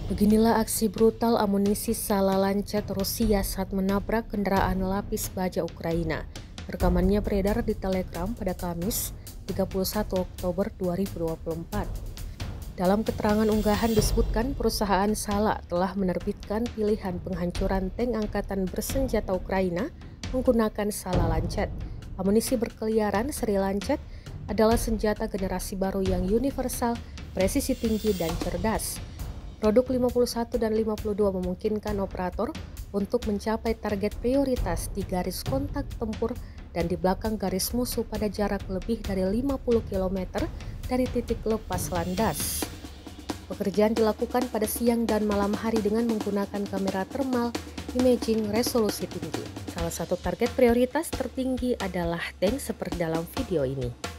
Beginilah aksi brutal amunisi salah lancet Rusia saat menabrak kendaraan lapis baja Ukraina. Rekamannya beredar di Telegram pada Kamis, 31 Oktober 2024. Dalam keterangan unggahan disebutkan perusahaan Sala telah menerbitkan pilihan penghancuran tank angkatan bersenjata Ukraina menggunakan Sala lancet. Amunisi berkeliaran seri lancet adalah senjata generasi baru yang universal, presisi tinggi, dan cerdas. Produk 51 dan 52 memungkinkan operator untuk mencapai target prioritas di garis kontak tempur dan di belakang garis musuh pada jarak lebih dari 50 km dari titik lepas landas. Pekerjaan dilakukan pada siang dan malam hari dengan menggunakan kamera thermal imaging resolusi tinggi. Salah satu target prioritas tertinggi adalah tank seperti dalam video ini.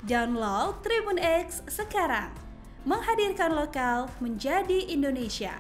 Download Tribun X sekarang. Menghadirkan lokal menjadi Indonesia.